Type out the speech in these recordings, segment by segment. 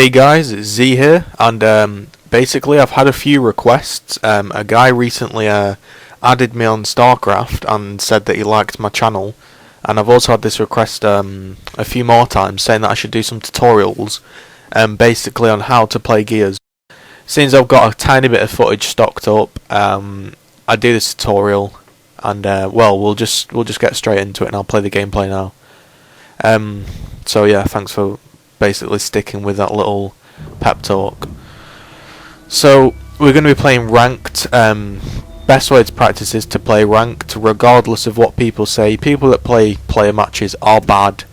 Hey guys, it's Z here, and basically I've had a few requests. A guy recently added me on StarCraft and said that he liked my channel, and I've also had this request a few more times saying that I should do some tutorials basically on how to play gears. Since I've got a tiny bit of footage stocked up, I do this tutorial, and well, we'll just get straight into it and I'll play the gameplay now. So yeah, thanks for basically sticking with that little pep talk. So we're going to be playing ranked. Best way to practice is to play ranked regardless of what people say. People that play player matches are bad.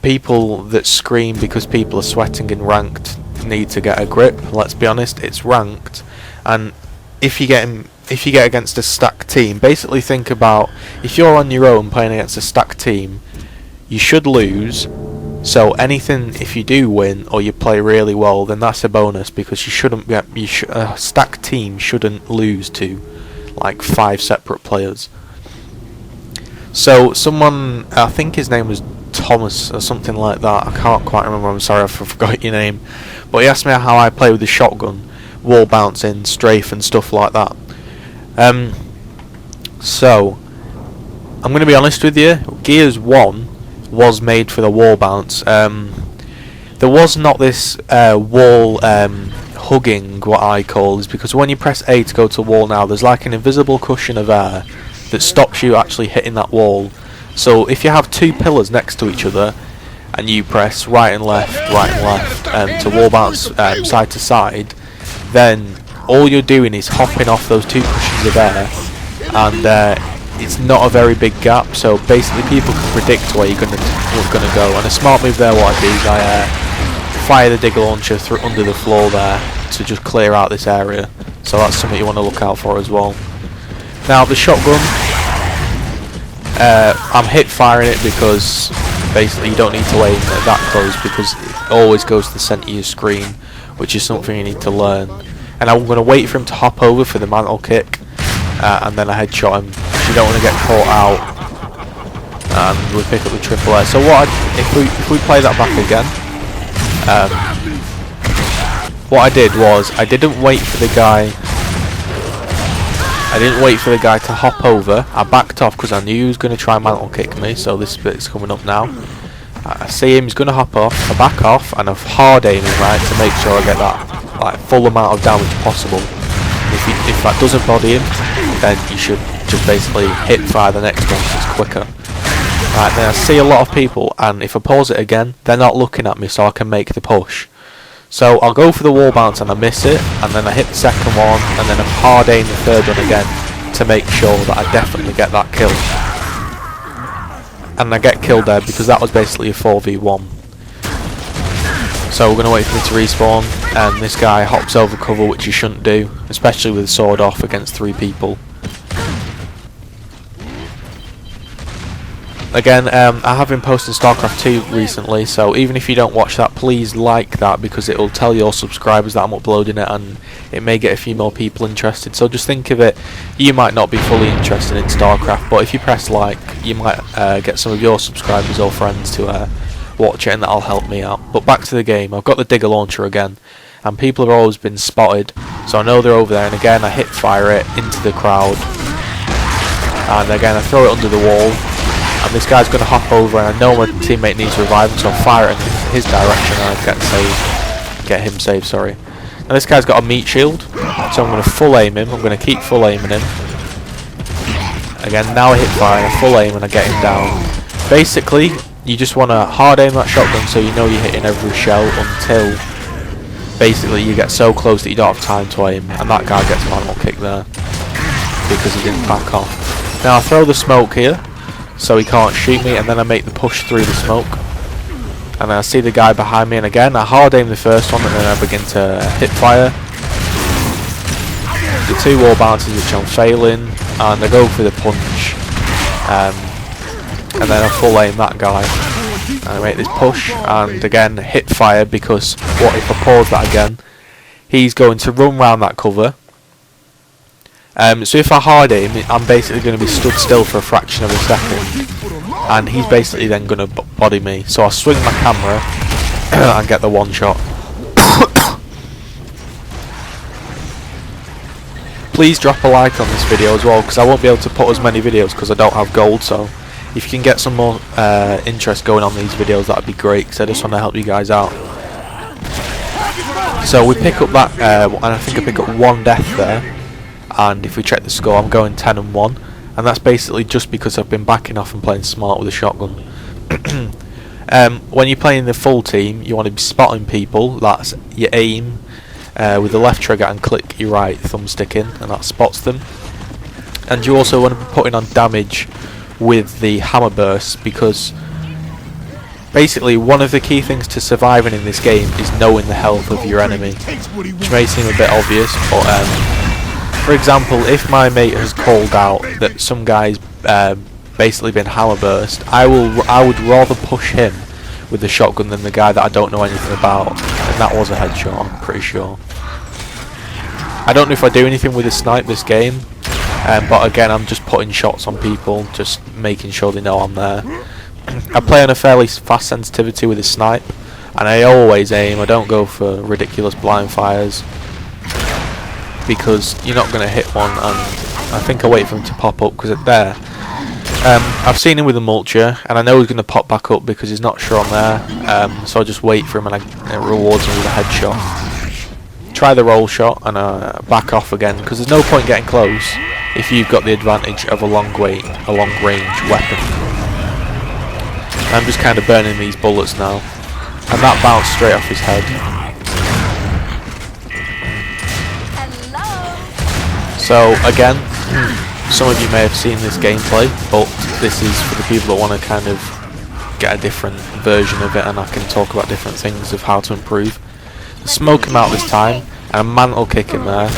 People that scream because people are sweating in ranked need to get a grip. Let's be honest, it's ranked, and if you get against a stacked team, basically think about if you're on your own playing against a stacked team, you should lose. So anything, if you do win or you play really well, then that's a bonus, because you shouldn't get a stacked team shouldn't lose to like 5 separate players. So someone, I think his name was Thomas or something like that, I can't quite remember, I'm sorry, I forgot your name, but he asked me how I play with the shotgun, wall bouncing, strafe and stuff like that. So I'm going to be honest with you, Gears 1 was made for the wall bounce. There was not this wall hugging, what I call, is because when you press A to go to a wall now, there's like an invisible cushion of air that stops you actually hitting that wall. So if you have 2 pillars next to each other and you press right and left to wall bounce side to side, then all you're doing is hopping off those 2 cushions of air, and it's not a very big gap, so basically people can predict where you're gonna go. And a smart move there, what I do is I fire the digger launcher through under the floor there to just clear out this area. So that's something you want to look out for as well. Now the shotgun, I'm hip firing it because basically you don't need to aim it that close, because it always goes to the centre of your screen, which is something you need to learn. And I'm going to wait for him to hop over for the mantle kick, and then I headshot him. You don't want to get caught out, and we pick up the triple air. So if we play that back again, what I did was I didn't wait for the guy to hop over. I backed off because I knew he was going to try and mantle kick me. So this bit's coming up now. I see him, he's going to hop off. I back off and I'm hard aiming right to make sure I get that like full amount of damage possible. If that doesn't body him, then you should just basically hit fire the next one, so it's quicker. Right, then I see a lot of people, and if I pause it again, they're not looking at me, so I can make the push. So I'll go for the wall bounce and I miss it, and then I hit the second one, and then I hard aim the third one again to make sure that I definitely get that kill. And I get killed there because that was basically a 4v1. So we're going to wait for me to respawn, and this guy hops over cover, which you shouldn't do, especially with the sword off against 3 people. Again, I have been posting StarCraft 2 recently, so even if you don't watch that, please like that, because it will tell your subscribers that I'm uploading it, and it may get a few more people interested. So just think of it, you might not be fully interested in StarCraft, but if you press like, you might get some of your subscribers or friends to watch it, and that'll help me out. But back to the game, I've got the digger launcher again, and people have always been spotted, so I know they're over there, and again I hip fire it into the crowd, and again I throw it under the wall. And this guy's going to hop over, and I know my teammate needs to revive him, so I'll fire it in his direction and I get him saved, sorry. Now this guy's got a meat shield, so I'm going to full aim him. I'm going to keep full aiming him. Again, now I hit fire and I full aim and I get him down. Basically, you just want to hard aim that shotgun so you know you're hitting every shell until basically you get so close that you don't have time to aim, and that guy gets a mantle kick there because he didn't back off. Now I throw the smoke here so he can't shoot me, and then I make the push through the smoke, and then I see the guy behind me, and again I hard aim the first one, and then I begin to hip fire the 2 wall bounces, which I'm failing, and I go for the punch, and then I full aim that guy and I make this push, and again hit fire, because what if I pause that again, he's going to run round that cover. So if I hard aim, I'm basically going to be stood still for a fraction of a second, and he's basically then going to body me. So I swing my camera, and get the one shot. Please drop a like on this video as well, because I won't be able to put as many videos because I don't have gold. So if you can get some more interest going on these videos, that would be great, because I just want to help you guys out. So we pick up that, and I think I pick up 1 death there, and if we check the score, I'm going 10-1, and that's basically just because I've been backing off and playing smart with a shotgun. When you're playing the full team, you want to be spotting people. That's your aim with the left trigger and click your right thumbstick in, and that spots them. And you also want to be putting on damage with the hammer burst, because basically one of the key things to surviving in this game is knowing the health of your enemy, which may seem a bit obvious, but for example, if my mate has called out that some guy's basically been hammer burst, I would rather push him with the shotgun than the guy that I don't know anything about, and that was a headshot, I'm pretty sure. I don't know if I do anything with the snipe this game, but again, I'm just putting shots on people, just making sure they know I'm there. I play on a fairly fast sensitivity with the snipe, and I always aim. I don't go for ridiculous blind fires, because you're not going to hit one, and I think I wait for him to pop up because it's there. I've seen him with a mulcher, and I know he's going to pop back up because he's not sure I'm there, so I just wait for him, and it rewards him with a headshot. Try the roll shot and back off again, because there's no point getting close if you've got the advantage of a long range weapon. I'm just kind of burning these bullets now, and that bounced straight off his head. So again, some of you may have seen this gameplay, but this is for the people that want to kind of get a different version of it, and I can talk about different things of how to improve. Smoke him out this time, and a mantle kick him there.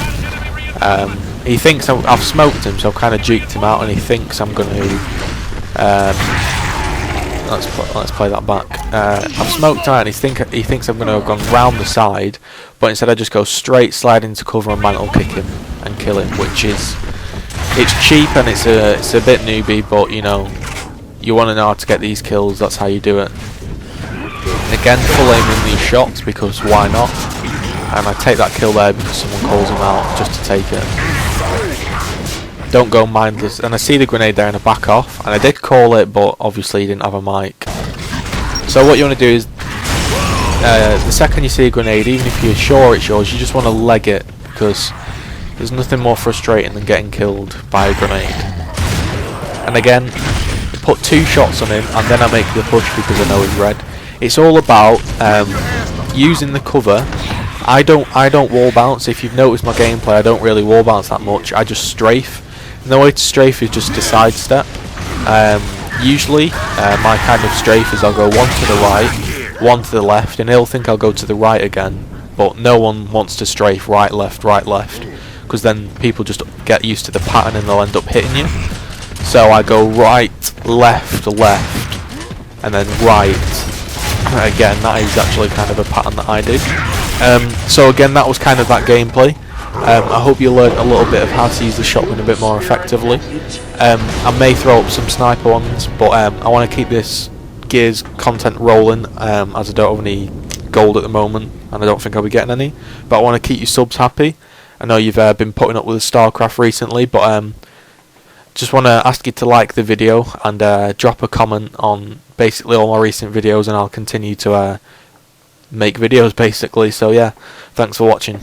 He thinks I've smoked him, so I've kind of juked him out, and he thinks I'm going to... let's play that back. I've smoked him out, and he thinks I'm going to have gone round the side, but instead I just go straight, slide into cover, and mantle kick him and kill him, which is... It's cheap and it's a bit newbie, but you know, you want to know how to get these kills, that's how you do it. Again, full aim in these shots, because why not? And I take that kill there because someone calls him out just to take it. Don't go mindless. And I see the grenade there and I back off, and I did call it, but obviously he didn't have a mic. So what you want to do is, the second you see a grenade, even if you're sure it's yours, you just want to leg it, because there's nothing more frustrating than getting killed by a grenade. And again, put 2 shots on him, and then I make the push because I know he's red. It's all about using the cover. I don't wall bounce. If you've noticed my gameplay, I don't really wall bounce that much. I just strafe. And the way to strafe is just to sidestep. Usually, my kind of strafe is I'll go 1 to the right, 1 to the left, and he'll think I'll go to the right again. But no one wants to strafe right, left, because then people just get used to the pattern and they'll end up hitting you. So I go right, left, and then right. Again, that is actually kind of a pattern that I did. So again, that was kind of that gameplay. I hope you learned a little bit of how to use the shotgun a bit more effectively. I may throw up some sniper ones, but I want to keep this Gears content rolling, as I don't have any gold at the moment, and I don't think I'll be getting any. But I want to keep you subs happy. I know you've been putting up with StarCraft recently, but just want to ask you to like the video and drop a comment on basically all my recent videos, and I'll continue to make videos basically. So yeah, thanks for watching.